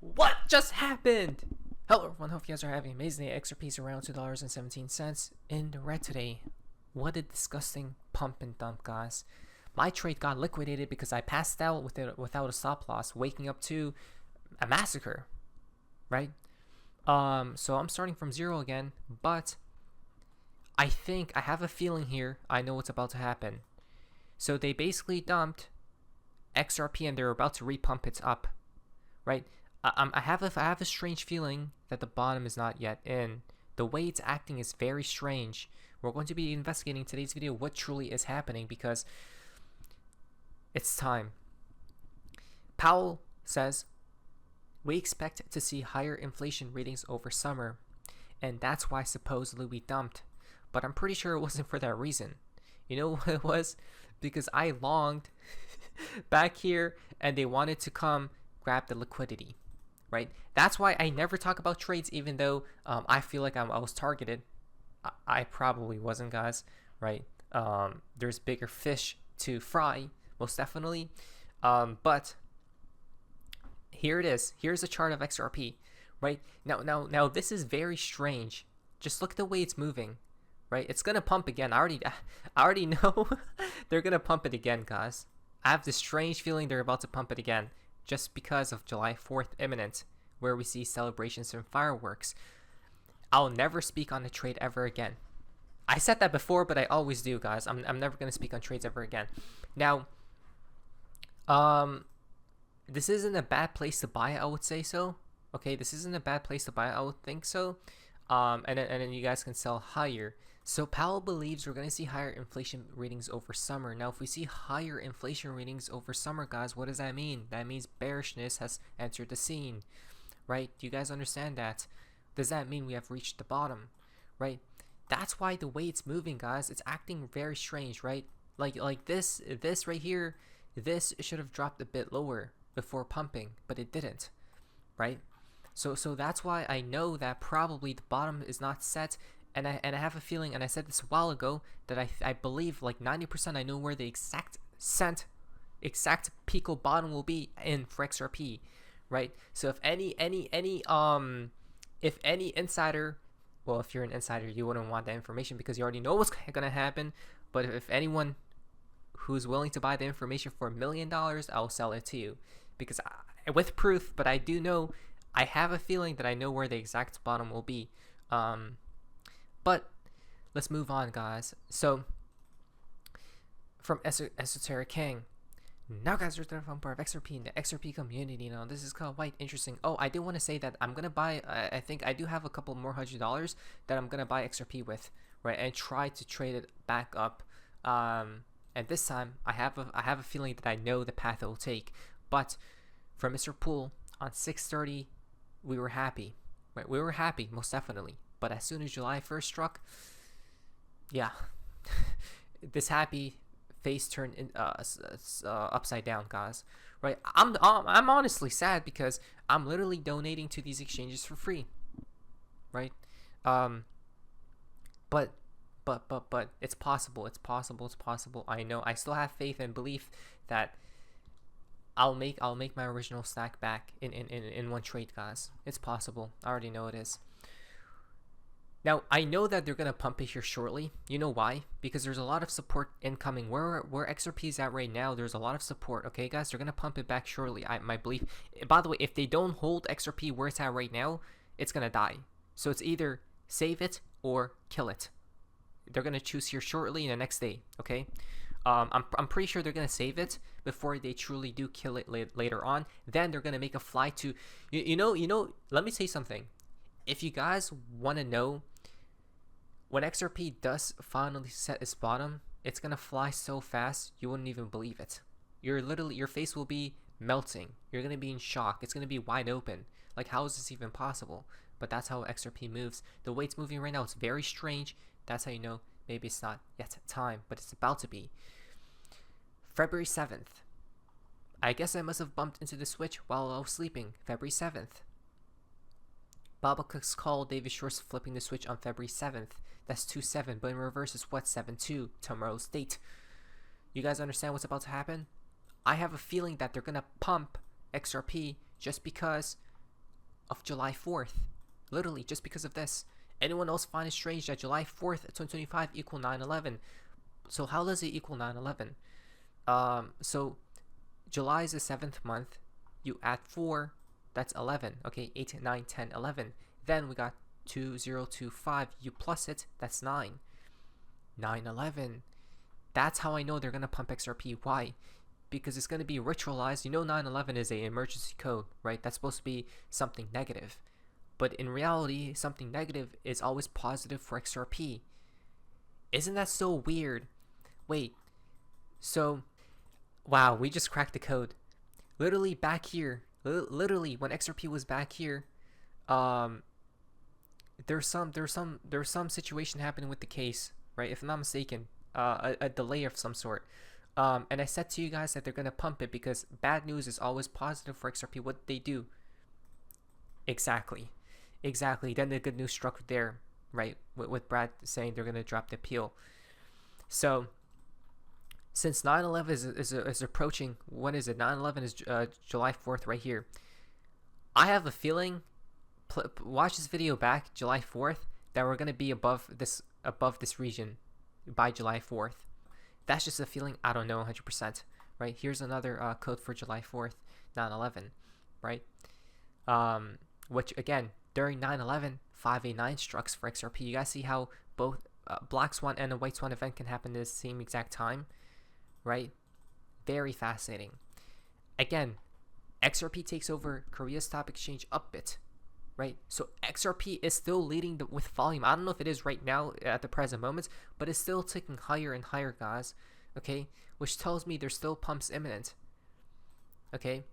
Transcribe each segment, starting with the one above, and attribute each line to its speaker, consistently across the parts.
Speaker 1: What just happened? Hello everyone, hope you guys are having an amazing day. XRP is around $2.17 in the red today. What a disgusting pump and dump, guys. My trade got liquidated because I passed out without a stop loss, waking up to a massacre, right? So I'm starting from zero again, but I think I have a feeling here. I know what's about to happen. So they basically dumped XRP and they're about to repump it up, right? I have a strange feeling that the bottom is not yet in. The way it's acting is very strange. We're going to be investigating in today's video what truly is happening because it's time. Powell says we expect to see higher inflation readings over summer, and that's why supposedly we dumped. But I'm pretty sure it wasn't for that reason. You know what it was? Because I longed back here and they wanted to come grab the liquidity, right? That's why I never talk about trades, even though I feel like I was targeted. I probably wasn't, guys, right? There's bigger fish to fry, most definitely. But here it is. Here's a chart of XRP, right? Now this is very strange. Just look at the way it's moving, right? It's gonna pump again. I already know they're gonna pump it again, guys. I have this strange feeling they're about to pump it again, just because of July 4th imminent, where we see celebrations and fireworks. I'll never speak on a trade ever again. I said that before, but I always do, guys. I'm never gonna speak on trades ever again. Now, this isn't a bad place to buy, I would say so. Okay, this isn't a bad place to buy, I would think so. And then you guys can sell higher. So Powell believes we're going to see higher inflation readings over summer. Now, if we see higher inflation readings over summer, guys, what does that mean? That means bearishness has entered the scene, right? Do you guys understand that? Does that mean we have reached the bottom, right? That's why the way it's moving, guys, it's acting very strange, right? Like this right here, this should have dropped a bit lower before pumping, but it didn't, right? So that's why I know that probably the bottom is not set, and I have a feeling, and I said this a while ago, that I believe like 90% I know where the exact peak bottom will be in for XRP, right? So if any insider, well, if you're an insider, you wouldn't want that information because you already know what's gonna happen. But if anyone who's willing to buy the information for $1 million, I'll sell it to you because with proof. But I do know. I have a feeling that I know where the exact bottom will be. But let's move on, guys. So, from Esoteric King. Now, guys, we're from part of XRP in the XRP community. Now, this is quite interesting. Oh, I did want to say that I'm going to buy, I think I do have a couple more $100 that I'm going to buy XRP with, right? And try to trade it back up. And this time, I have a feeling that I know the path it will take. But for Mr. Poole, on 6:30, we were happy, right? We were happy, most definitely. But as soon as July 1st struck, yeah, this happy face turned upside down, guys. Right? I'm honestly sad because I'm literally donating to these exchanges for free, right? But it's possible. It's possible. I know. I still have faith and belief that I'll make my original stack back in one trade, guys. It's possible. I already know it is. Now, I know that they're gonna pump it here shortly. You know why? Because there's a lot of support incoming. Where XRP is at right now, there's a lot of support. Okay, guys, they're gonna pump it back shortly. My belief. By the way, if they don't hold XRP where it's at right now, it's gonna die. So it's either save it or kill it. They're gonna choose here shortly in the next day. Okay. I'm pretty sure they're gonna save it before they truly do kill it later on. Then they're gonna make a fly to, you know. Let me say something. If you guys want to know, when XRP does finally set its bottom, it's gonna fly so fast you wouldn't even believe it. Your face will be melting. You're gonna be in shock. It's gonna be wide open. Like, how is this even possible? But that's how XRP moves. The way it's moving right now, it's very strange. That's how you know maybe it's not yet time, but it's about to be. February 7th. I guess I must have bumped into the switch while I was sleeping. February 7th. Baba Cook's call, David Short's flipping the switch on February 7th. That's 2-7, but in reverse is what? 7-2, tomorrow's date. You guys understand what's about to happen? I have a feeling that they're going to pump XRP just because of July 4th. Literally, just because of this. Anyone else find it strange that July 4th, 2025 equal 9/11? So how does it equal 9/11? So July is the 7th month. You add 4, that's 11. Okay, 8, 9, 10, 11. Then we got 2025. You plus it, that's 9. 9/11. That's how I know they're gonna pump XRP. Why? Because it's gonna be ritualized. You know, 9/11 is an emergency code, right? That's supposed to be something negative. But in reality, something negative is always positive for XRP. Isn't that so weird? Wait, so, wow, we just cracked the code. Literally back here, literally when XRP was back here, there's some situation happening with the case, right? If I'm not mistaken, a delay of some sort. And I said to you guys that they're gonna pump it because bad news is always positive for XRP. What did they do? Exactly. Then the good news struck there, right? With Brad saying they're gonna drop the appeal. So since 9/11 is approaching, when is it? 9/11 is July 4th, right here. I have a feeling. Watch this video back, July 4th, that we're gonna be above this region by July 4th. That's just a feeling. I don't know 100%. Right? Here's another code for July 4th, 9/11, right? Which again, during 9/11, 5A9 strucks for XRP. You guys see how both Black Swan and a White Swan event can happen at the same exact time, right? Very fascinating. Again, XRP takes over Korea's top exchange Upbit, right? So XRP is still leading with volume. I don't know if it is right now at the present moment, but it's still ticking higher and higher, guys. Okay, which tells me there's still pumps imminent. Okay.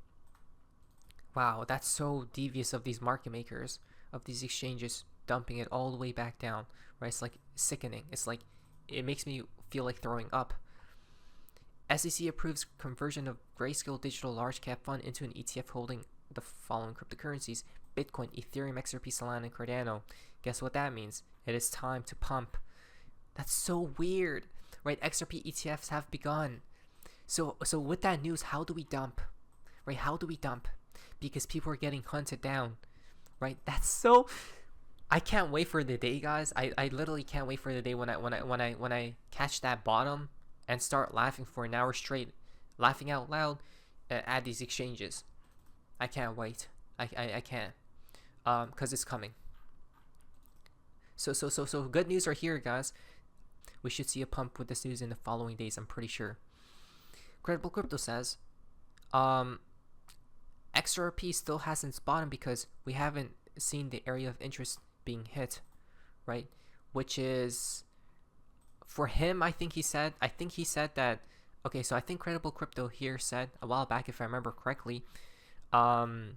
Speaker 1: Wow, that's so devious of these market makers, of these exchanges, dumping it all the way back down, right? It's like sickening. It's like, it makes me feel like throwing up. SEC approves conversion of Grayscale Digital Large Cap Fund into an ETF holding the following cryptocurrencies: Bitcoin, Ethereum, XRP, Solana, and Cardano. Guess what that means? It is time to pump. That's so weird, right? XRP ETFs have begun. So with that news, how do we dump? Right? How do we dump? Because people are getting hunted down, right? That's so. I can't wait for the day, guys. I literally can't wait for the day when I catch that bottom and start laughing for an hour straight, laughing out loud at these exchanges. I can't wait. I can't, because it's coming. So good news are here, guys. We should see a pump with this news in the following days, I'm pretty sure. Credible Crypto says, XRP still hasn't bottomed because we haven't seen the area of interest being hit, right? Which is, for him, I think he said that, okay, so I think Credible Crypto here said a while back, if I remember correctly, where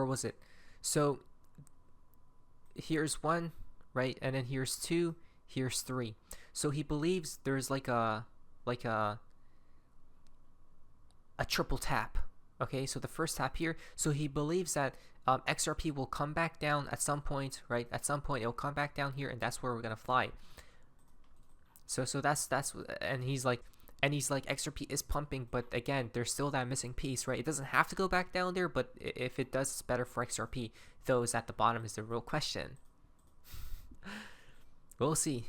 Speaker 1: was it? So here's 1, right? And then here's 2, here's 3. So he believes there's like a triple tap. Okay, so the first tap here. So he believes that XRP will come back down at some point, right? At some point, it'll come back down here, and that's where we're gonna fly. So that's and he's like XRP is pumping, but again, there's still that missing piece, right? It doesn't have to go back down there, but if it does, it's better for XRP. Those at the bottom is the real question. We'll see.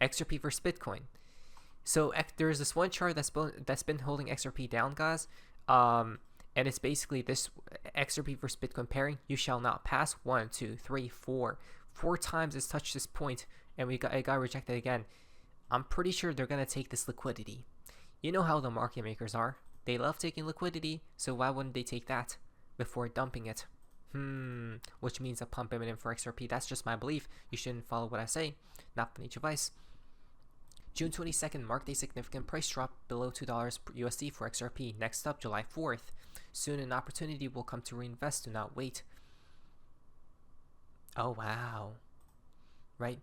Speaker 1: XRP versus Bitcoin. So there's this one chart that's been holding XRP down, guys. And it's basically this XRP versus Bitcoin pairing. You shall not pass. 1, 2, 3, 4. 4 times it's touched this point, and it got rejected again. I'm pretty sure they're gonna take this liquidity. You know how the market makers are. They love taking liquidity, so why wouldn't they take that before dumping it? Which means a pump imminent for XRP. That's just my belief. You shouldn't follow what I say. Not financial advice. June 22nd marked a significant price drop below $2 per USD for XRP. Next up, July 4th. Soon an opportunity will come to reinvest. Do not wait. Oh, wow. Right?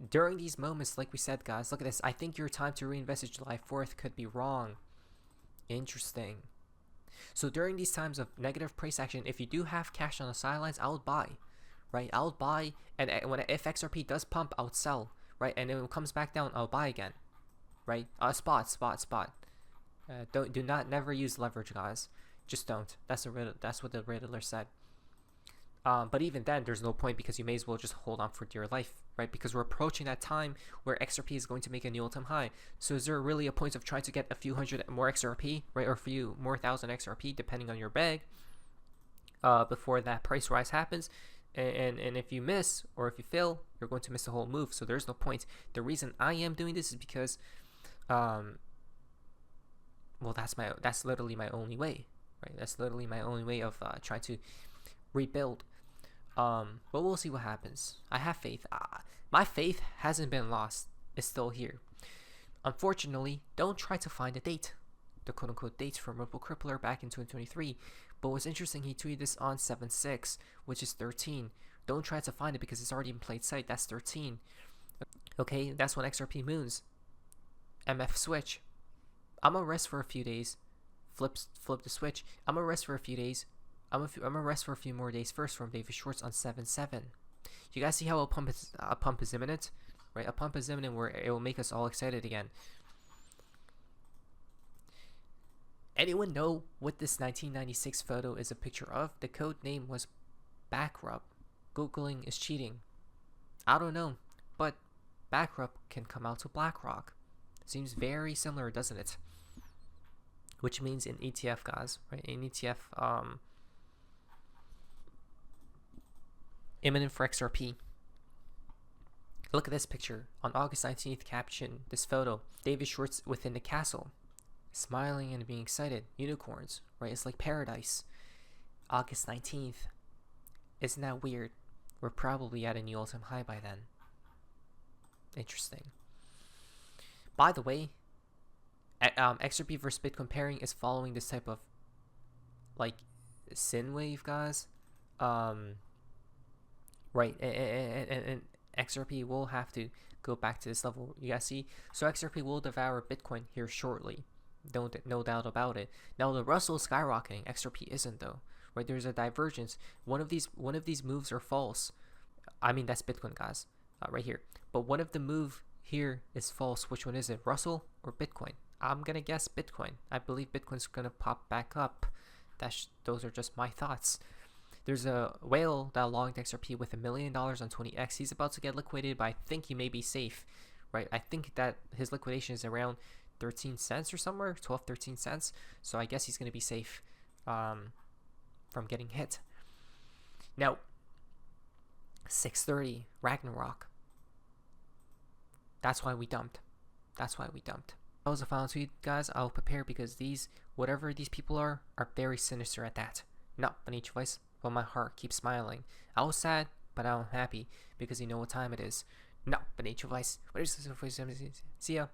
Speaker 1: During these moments, like we said, guys, look at this. I think your time to reinvest is July 4th. Could be wrong. Interesting. So during these times of negative price action, if you do have cash on the sidelines, I would buy. Right? I would buy. And if XRP does pump, I would sell. Right, and then when it comes back down, I'll buy again. Right, spot. Do not never use leverage, guys. Just don't. That's what the Riddler said. But even then, there's no point because you may as well just hold on for dear life, right? Because we're approaching that time where XRP is going to make a new all-time high. So is there really a point of trying to get a few hundred more XRP, right? Or a few more thousand XRP, depending on your bag, before that price rise happens? And if you miss or if you fail, you're going to miss the whole move. So there's no point. The reason I am doing this is because, well, that's literally my only way, right? That's literally my only way of trying to rebuild. But we'll see what happens. I have faith. My faith hasn't been lost. It's still here. Unfortunately, don't try to find a date, the quote-unquote dates from Ripple Crippler back in 2023. But what's interesting, he tweeted this on 7/6, which is 13. Don't try to find it because it's already in plain sight. That's 13. Okay, that's when XRP moons. MF switch. I'm gonna rest for a few days. Flip the switch. I'm gonna rest for a few days. I'm gonna rest for a few more days first from David Schwartz on 7/7. You guys see how a pump is imminent, right? A pump is imminent where it will make us all excited again. Anyone know what this 1996 photo is a picture of? The code name was Backrub. Googling is cheating. I don't know, but Backrub can come out to BlackRock. Seems very similar, doesn't it? Which means in ETF, guys, right? In ETF, imminent for XRP. Look at this picture. On August 19th, caption this photo. David Schwartz within the castle, smiling and being excited. Unicorns, right? It's like paradise. August 19th. Isn't that weird? We're probably at a new all-time high by then. Interesting. By the way, XRP versus Bitcoin pairing is following this type of like sin wave, guys. Right, and XRP will have to go back to this level. You guys see? So XRP will devour Bitcoin here shortly. No doubt about it. Now the Russell is skyrocketing. XRP isn't though. Right? There's a divergence. One of these moves are false. I mean that's Bitcoin, guys. Right here. But one of the move here is false. Which one is it? Russell or Bitcoin? I'm gonna guess Bitcoin. I believe Bitcoin's gonna pop back up. Those are just my thoughts. There's a whale that longed XRP with $1 million on 20x. He's about to get liquidated, but I think he may be safe, right? I think that his liquidation is around 13 cents or somewhere, 12, 13 cents. So I guess he's going to be safe from getting hit. Now, 6:30, Ragnarok. That's why we dumped. That was the final tweet, guys. I'll prepare because whatever these people are very sinister at that. Not beneath voice. But my heart keeps smiling. I was sad, but I'm happy because you know what time it is. No, but nature vice. What is this? See ya.